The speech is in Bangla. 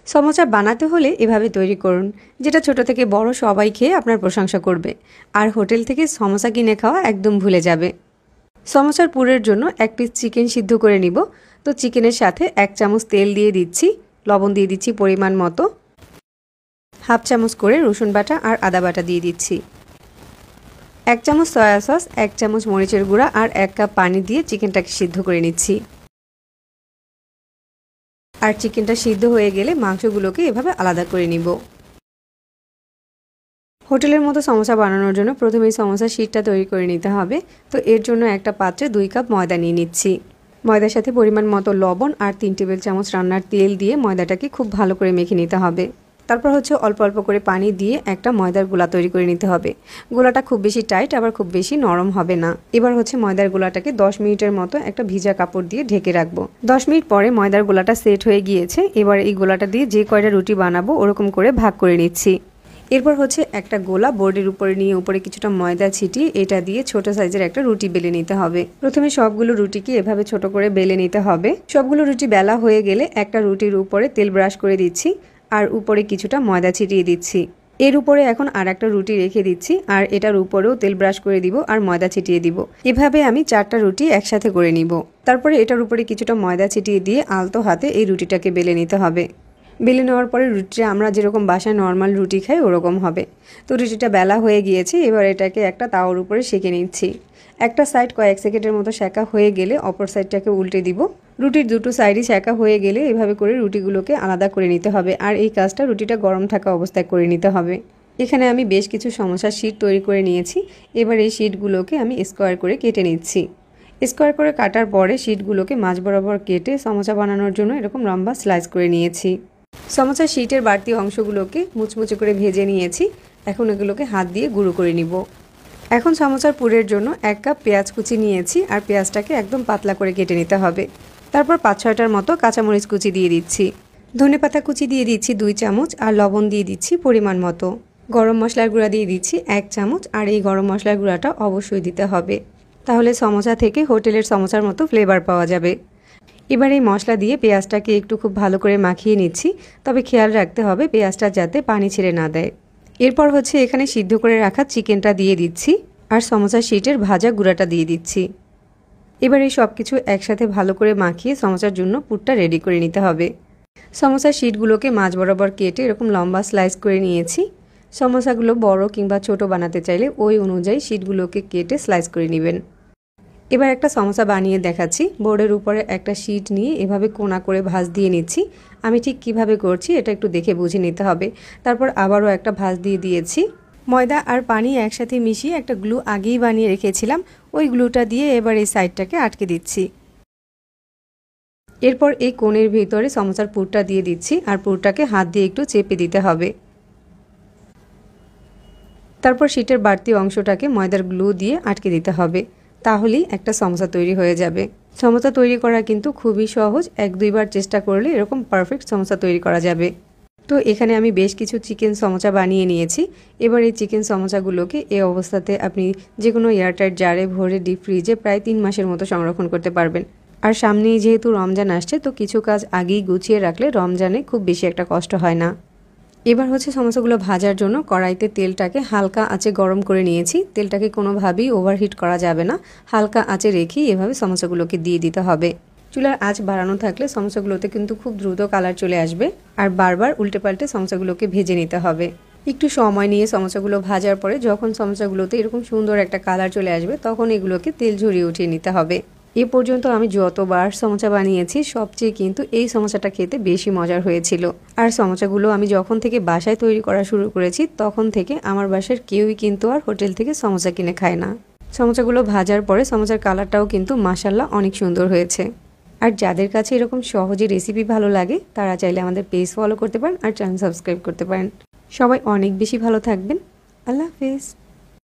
সমোসা বানাতে হলে এভাবে তৈরি করুন, যেটা ছোট থেকে বড় সবাই খেয়ে আপনার প্রশংসা করবে আর হোটেল থেকে সমোসা কিনে খাওয়া একদম ভুলে যাবে। সমোসার পুরের জন্য এক পিস চিকেন সিদ্ধ করে নিব। তো চিকেনের সাথে 1 চামচ তেল দিয়ে দিচ্ছি, লবণ দিয়ে দিচ্ছি পরিমাণ মতো, হাফ চামচ করে রসুন বাটা আর আদা বাটা দিয়ে দিচ্ছি, 1 চামচ সয়া সস, 1 চামচ মরিচের গুঁড়া আর 1 কাপ পানি দিয়ে চিকেনটাকে সিদ্ধ করে নিচ্ছি। আর চিকেনটা সিদ্ধ হয়ে গেলে মাংসগুলোকে এভাবে আলাদা করে নিব। হোটেলের মতো সমোসা বানানোর জন্য প্রথমেই সমোসার শীটটা তৈরি করে নিতে হবে। তো এর জন্য একটা পাত্রে 2 কাপ ময়দা নিয়ে নিচ্ছি। ময়দার সাথে পরিমাণ মতো লবণ আর 3 টেবিল চামচ রান্নার তেল দিয়ে ময়দাটাকে খুব ভালো করে মেখে নিতে হবে। তারপর অল্প অল্প করে পানি দিয়ে একটা ময়দার গোলা তৈরি করে নিতে হবে। গোলাটা খুব বেশি টাইট আবার খুব বেশি নরম হবে না। এবার ময়দার গোলাটাকে 10 মিনিটের মতো একটা ভিজা কাপড় দিয়ে ঢেকে রাখবো। 10 মিনিট পরে ময়দার গোলাটা সেট হয়ে গিয়েছে। এবার এই গোলাটা দিয়ে যে কয়টা রুটি বানাবো ওরকম করে ভাগ করে নিচ্ছি। এরপর একটা গোলা বোর্ডের উপরে নিয়ে উপরে কিছুটা ময়দা ছিটিয়ে এটা দিয়ে ছোট সাইজের একটা রুটি বেলে নিতে হবে। প্রথমে সবগুলো রুটিকে এভাবে ছোট করে বেলে নিতে হবে। সবগুলো রুটি বেলা হয়ে গেলে একটা রুটির উপরে তেল ব্রাশ করে দিচ্ছি আর উপরে কিছুটা ময়দা ছিটিয়ে দিচ্ছি। এর উপরে এখন আর একটা রুটি রেখে দিচ্ছি আর এটার উপরেও তেল ব্রাশ করে দিব আর ময়দা ছিটিয়ে দিব। এভাবে আমি 4টা রুটি একসাথে করে নিব। তারপরে এটার উপরে কিছুটা ময়দা ছিটিয়ে দিয়ে আলতো হাতে এই রুটিটাকে বেলে নিতে হবে। বেলে নেওয়ার পরে রুটিটা আমরা যেরকম বাসায় নর্মাল রুটি খাই ওরকম হবে। তো রুটিটা বেলা হয়ে গিয়েছে। এবার এটাকে একটা তাওয়ার উপরে সেঁকে নিচ্ছি। একটা সাইড কয়েক সেকেন্ডের মতো সেঁকা হয়ে গেলে অপর সাইডটাকে উল্টে দিব। রুটির দুটো সাইডই সেঁকা হয়ে গেলে এভাবে করে রুটিগুলোকে আলাদা করে নিতে হবে আর এই কাজটা রুটিটা গরম থাকা অবস্থায় করে নিতে হবে। এখানে আমি বেশ কিছু সমোসার শীট তৈরি করে নিয়েছি। এবার এই শীটগুলোকে আমি স্কোয়ার করে কেটে নিচ্ছি। স্কোয়ার করে কাটার পরে শীটগুলোকে মাঝ বরাবর কেটে সমোসা বানানোর জন্য এরকম লম্বা স্লাইস করে নিয়েছি। সমোসার শীটের বাড়তি অংশগুলোকে মুচমুচে করে ভেজে নিয়েছি। এখন এগুলোকে হাত দিয়ে গুঁড়ো করে নিব। এখন সমোসার পুরের জন্য 1 কাপ পেঁয়াজ কুচি নিয়েছি আর পেঁয়াজটাকে একদম পাতলা করে কেটে নিতে হবে। তারপর 5-6টার মতো কাঁচামরিচ কুচি দিয়ে দিচ্ছি, ধনেপাতা কুচি দিয়ে দিচ্ছি 2 চামচ আর লবণ দিয়ে দিচ্ছি পরিমাণ মতো। গরম মশলার গুঁড়া দিয়ে দিচ্ছি 1 চামচ আর এই গরম মশলার গুঁড়াটা অবশ্যই দিতে হবে, তাহলে সমোসা থেকে হোটেলের সমোসার মতো ফ্লেভার পাওয়া যাবে। এবার এই মশলা দিয়ে পেঁয়াজটাকে একটু খুব ভালো করে মাখিয়ে নিচ্ছি, তবে খেয়াল রাখতে হবে পেঁয়াজটা যাতে পানি ছেড়ে না দেয়। এরপর এখানে সিদ্ধ করে রাখা চিকেনটা দিয়ে দিচ্ছি আর সমোসা শীটের ভাজা গুঁড়াটা দিয়ে দিচ্ছি। এবার এই সব কিছু একসাথে ভালো করে মাখিয়ে সমোসার জন্য পুরটা রেডি করে নিতে হবে। সমোসার শীটগুলোকে মাঝ বরাবর কেটে এরকম লম্বা স্লাইস করে নিয়েছি। সমোসাগুলো বড় কিংবা ছোট বানাতে চাইলে ওই অনুযায়ী শীটগুলোকে কেটে স্লাইস করে নেবেন। এবার একটা সমোসা বানিয়ে দেখাচ্ছি। বোর্ডের উপরে একটা শীট নিয়ে এভাবে কোনা করে ভাঁজ দিয়ে নিচ্ছি। আমি ঠিক কিভাবে করছি এটা একটু দেখে বুঝে নিতে হবে। তারপর আবারও একটা ভাঁজ দিয়ে দিয়েছি। ময়দা আর পানি একসাথে মিশিয়ে একটা গ্লু আগেই বানিয়ে রেখেছিলাম, ওই গ্লুটা দিয়ে এবার এই সাইডটাকে আটকে দিচ্ছি। এরপর এই কোণের ভিতরে সমোসার পুরটা দিয়ে দিচ্ছি আর পুরটাকে হাত দিয়ে একটু চেপে দিতে হবে। তারপর শীটের বাড়তি অংশটাকে ময়দার গ্লু দিয়ে আটকে দিতে হবে, তাহলেই একটা সমোসা তৈরি হয়ে যাবে। সমোসা তৈরি করা কিন্তু খুবই সহজ, 1-2 বার চেষ্টা করলে এরকম পারফেক্ট সমোসা তৈরি করা যাবে। তো এখানে আমি বেশ কিছু চিকেন সমোসা বানিয়ে নিয়েছি। এবার এই চিকেন সমোসাগুলোকে এই অবস্থাতে আপনি যে কোনো এয়ারটাইট জারে ভরে ডিপ ফ্রিজে প্রায় 3 মাসের মতো সংরক্ষণ করতে পারবেন। আর সামনেই যেহেতু রমজান আসছে, তো কিছু কাজ আগেই গুছিয়ে রাখলে রমজানে খুব বেশি একটা কষ্ট হয় না। এবার সমোসাগুলো ভাজার জন্য কড়াইতে তেলটাকে হালকা আঁচে গরম করে নিয়েছি। তেলটাকে কোনোভাবেই ওভারহিট করা যাবে না, হালকা আঁচে রেখেই এভাবে সমোসাগুলোকে দিয়ে দিতে হবে। চুলার আঁচ বাড়ানো থাকলে সমোসাগুলোতে কিন্তু খুব দ্রুত কালার চলে আসবে আর বারবার উল্টে পাল্টে সমোসাগুলোকে ভেজে নিতে হবে। একটু সময় নিয়ে সমোসাগুলো ভাজার পরে যখন সমোসাগুলোতে এরকম সুন্দর একটা কালার চলে আসবে তখন এগুলোকে তেল ঝরিয়ে উঠিয়ে নিতে হবে। এ পর্যন্ত আমি যতবার সমোসা বানিয়েছি সবচেয়ে কিন্তু এই সমোসাটা খেতে বেশি মজার হয়েছিল। আর সমোসাগুলো আমি যখন থেকে বাসায় তৈরি করা শুরু করেছি তখন থেকে আমার বাসার কেউই কিন্তু আর হোটেল থেকে সমোসা কিনে খায় না। সমোসাগুলো ভাজার পরে সমোসার কালারটাও কিন্তু মাশাআল্লাহ অনেক সুন্দর হয়েছে। আর যাদের কাছে এরকম সহজে রেসিপি ভালো লাগে তারা চাইলে আমাদের পেজ ফলো করতে পারেন আর চ্যানেল সাবস্ক্রাইব করতে পারেন। সবাই অনেক বেশি ভালো থাকবেন। আল্লাহ হাফেজ।